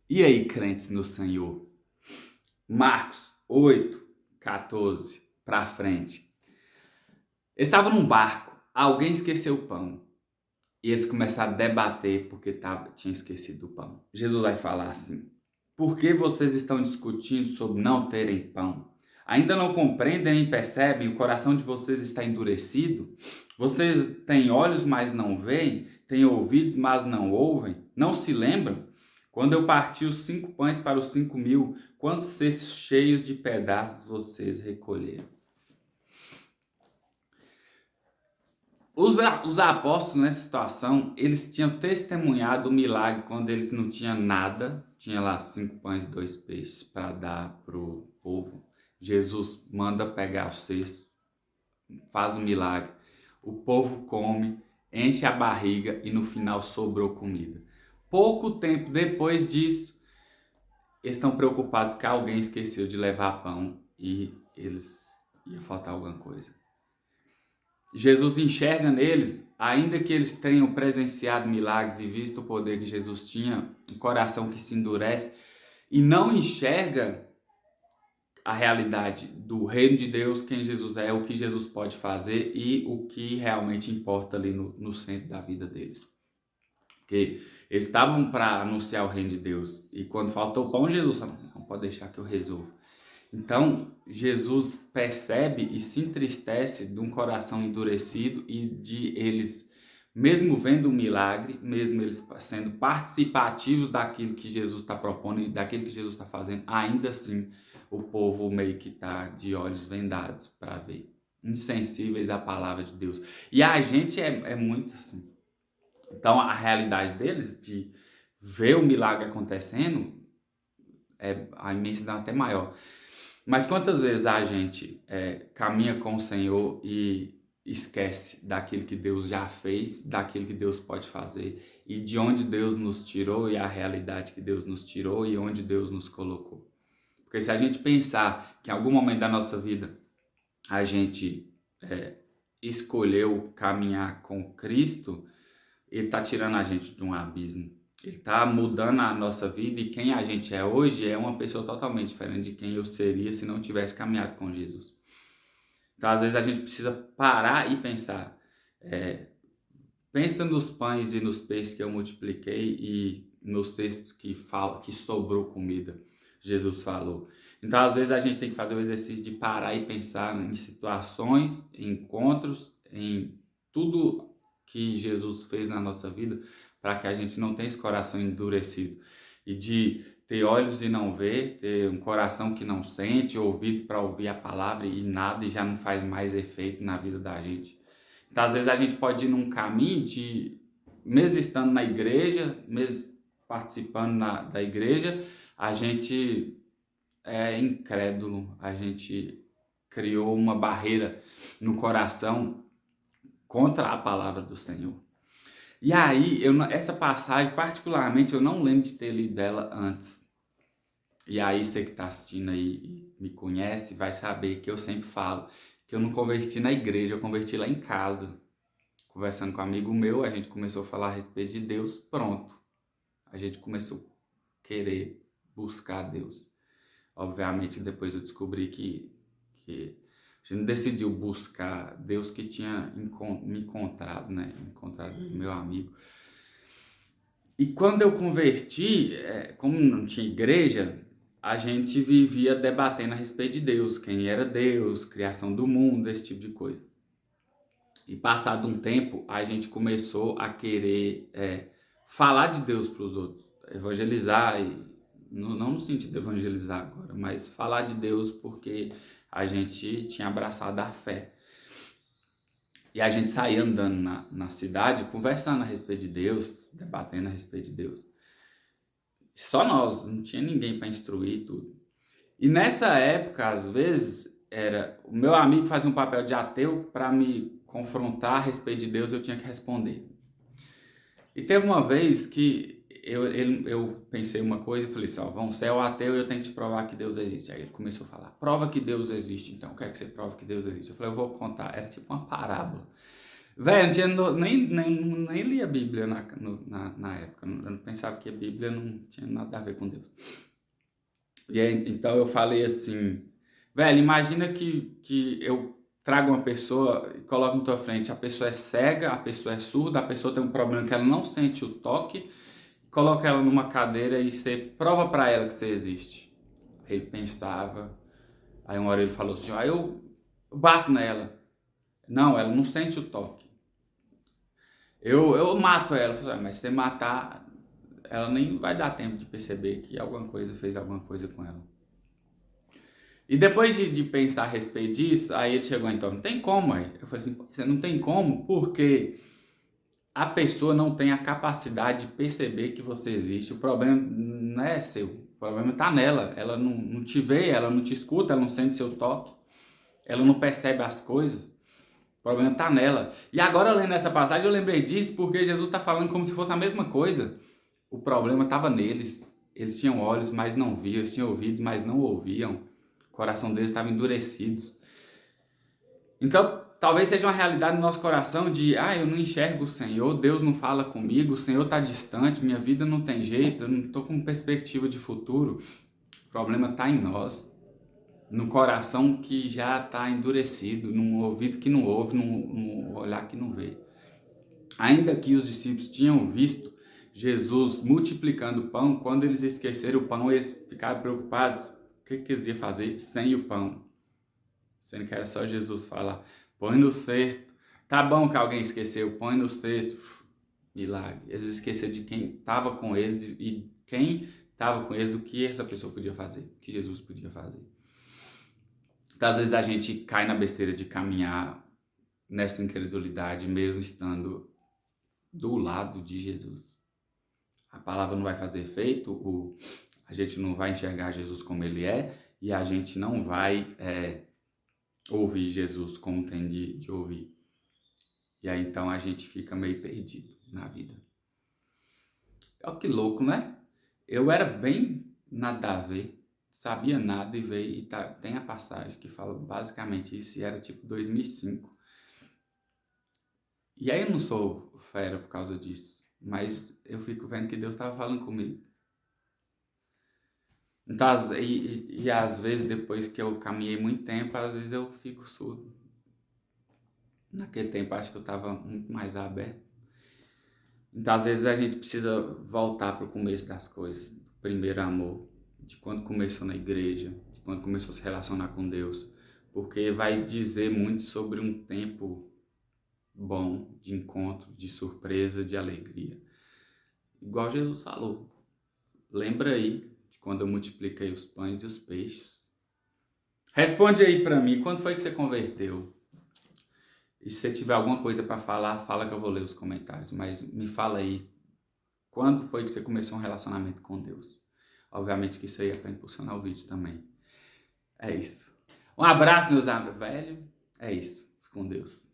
E aí, crentes no Senhor? Marcos 8, 14, para frente. Eles estavam num barco, alguém esqueceu o pão. E eles começaram a debater porque tinha esquecido o pão. Jesus vai falar assim: por que vocês estão discutindo sobre não terem pão? Ainda não compreendem nem percebem? O coração de vocês está endurecido? Vocês têm olhos, mas não veem? Têm ouvidos, mas não ouvem? Não se lembram? Quando eu parti os 5 pães para os 5.000, quantos cestos cheios de pedaços vocês recolheram? Os apóstolos nessa situação, eles tinham testemunhado o milagre quando eles não tinham nada, tinha lá 5 pães e 2 peixes para dar para o povo. Jesus manda pegar o cesto, faz o milagre, o povo come, enche a barriga e no final sobrou comida. Pouco tempo depois disso, eles estão preocupados porque alguém esqueceu de levar pão e eles ia faltar alguma coisa. Jesus enxerga neles, ainda que eles tenham presenciado milagres e visto o poder que Jesus tinha, um coração que se endurece e não enxerga a realidade do reino de Deus, quem Jesus é, o que Jesus pode fazer e o que realmente importa ali no centro da vida deles. Porque eles estavam para anunciar o reino de Deus e quando faltou pão, Jesus falou: não pode deixar que eu resolvo. Então, Jesus percebe e se entristece de um coração endurecido e de eles, mesmo vendo o milagre, mesmo eles sendo participativos daquilo que Jesus está propondo e daquilo que Jesus está fazendo, ainda assim o povo meio que está de olhos vendados para ver, insensíveis à palavra de Deus. E a gente é muito assim. Então, a realidade deles de ver o milagre acontecendo, a imensidade até maior. Mas quantas vezes a gente caminha com o Senhor e esquece daquilo que Deus já fez, daquilo que Deus pode fazer e de onde Deus nos tirou e a realidade que Deus nos tirou e onde Deus nos colocou? Porque se a gente pensar que em algum momento da nossa vida a gente escolheu caminhar com Cristo, Ele está tirando a gente de um abismo. Ele está mudando a nossa vida e quem a gente é hoje é uma pessoa totalmente diferente de quem eu seria se não tivesse caminhado com Jesus. Então, às vezes, a gente precisa parar e pensar. Pensa nos pães e nos peixes que eu multipliquei e nos textos que sobrou comida, Jesus falou. Então, às vezes, a gente tem que fazer o exercício de parar e pensar em situações, em encontros, em tudo que Jesus fez na nossa vida, para que a gente não tenha esse coração endurecido. E de ter olhos e não ver, ter um coração que não sente, ouvido para ouvir a palavra e nada e já não faz mais efeito na vida da gente. Então, às vezes a gente pode ir num caminho de, mesmo estando na igreja, mesmo participando da igreja, a gente é incrédulo, a gente criou uma barreira no coração contra a palavra do Senhor. E aí, essa passagem, particularmente, eu não lembro de ter lido ela antes. E aí, você que está assistindo aí e me conhece, vai saber que eu sempre falo que eu não converti na igreja, eu converti lá em casa. Conversando com um amigo meu, a gente começou a falar a respeito de Deus, pronto. A gente começou a querer buscar Deus. Obviamente, depois eu descobri que a gente não decidiu buscar Deus que tinha me encontrado, né? Encontrado meu amigo. E quando eu converti, como não tinha igreja, a gente vivia debatendo a respeito de Deus, quem era Deus, criação do mundo, esse tipo de coisa. E passado um tempo, a gente começou a querer falar de Deus para os outros, evangelizar, não no sentido de evangelizar agora, mas falar de Deus porque a gente tinha abraçado a fé. E a gente saía andando na cidade, conversando a respeito de Deus, debatendo a respeito de Deus. Só nós, não tinha ninguém para instruir tudo. E nessa época, às vezes, o meu amigo fazia um papel de ateu para me confrontar a respeito de Deus, eu tinha que responder. E teve uma vez que eu pensei uma coisa e falei assim, ó, você é o ateu e eu tenho que te provar que Deus existe. Aí ele começou a falar, prova que Deus existe então, quero que você prove que Deus existe. Eu falei, eu vou contar, era tipo uma parábola. Velho, eu não tinha nem lia a Bíblia na época. Eu não pensava que a Bíblia não tinha nada a ver com Deus. E aí, então eu falei assim, velho, imagina que eu trago uma pessoa e coloco na tua frente. A pessoa é cega, a pessoa é surda, a pessoa tem um problema que ela não sente o toque. Coloca ela numa cadeira e você prova pra ela que você existe. Ele pensava. Aí uma hora ele falou assim, aí eu bato nela. Não, ela não sente o toque. Eu mato ela. Eu falei, mas se você matar, ela nem vai dar tempo de perceber que alguma coisa fez alguma coisa com ela. E depois de pensar a respeito disso, aí ele chegou, então, não tem como, aí. Eu falei assim, você não tem como, porque a pessoa não tem a capacidade de perceber que você existe. O problema não é seu, o problema está nela. Ela não te vê, ela não te escuta, ela não sente seu toque, ela não percebe as coisas. O problema está nela. E agora, lendo essa passagem, eu lembrei disso porque Jesus está falando como se fosse a mesma coisa. O problema estava neles. Eles tinham olhos, mas não viam. Eles tinham ouvidos, mas não ouviam. O coração deles estava endurecido. Então, talvez seja uma realidade no nosso coração de, eu não enxergo o Senhor, Deus não fala comigo, o Senhor está distante, minha vida não tem jeito, eu não estou com perspectiva de futuro. O problema está em nós, no coração que já está endurecido, num ouvido que não ouve, num olhar que não vê. Ainda que os discípulos tinham visto Jesus multiplicando o pão, quando eles esqueceram o pão, eles ficaram preocupados. O que eles iam fazer sem o pão? Sendo que era só Jesus falar, põe no cesto. Tá bom que alguém esqueceu, põe no cesto. Milagre. Eles esqueceram de quem estava com eles e quem estava com eles, o que essa pessoa podia fazer, o que Jesus podia fazer. Então, às vezes a gente cai na besteira de caminhar nessa incredulidade, mesmo estando do lado de Jesus. A palavra não vai fazer efeito, a gente não vai enxergar Jesus como ele é, e a gente não vai ouvir Jesus como tem de ouvir. E aí então a gente fica meio perdido na vida. Olha que louco, né? Eu era bem nada a ver, sabia nada e veio, e tem a passagem que fala basicamente isso, e era tipo 2005. E aí eu não sou fera por causa disso, mas eu fico vendo que Deus estava falando comigo. Então, e às vezes depois que eu caminhei muito tempo, às vezes eu fico surdo. Naquele tempo acho que eu estava muito mais aberto. Então, às vezes a gente precisa voltar para o começo das coisas, do primeiro amor, de quando começou na igreja, de quando começou a se relacionar com Deus, porque vai dizer muito sobre um tempo bom, de encontro, de surpresa, de alegria. Igual Jesus falou, lembra aí de quando eu multipliquei os pães e os peixes. Responde aí para mim, quando foi que você converteu? E se você tiver alguma coisa para falar, fala que eu vou ler os comentários. Mas me fala aí, quando foi que você começou um relacionamento com Deus? Obviamente que isso aí é para impulsionar o vídeo também. É isso. Um abraço, meus amigos. Velho, é isso. Com Deus.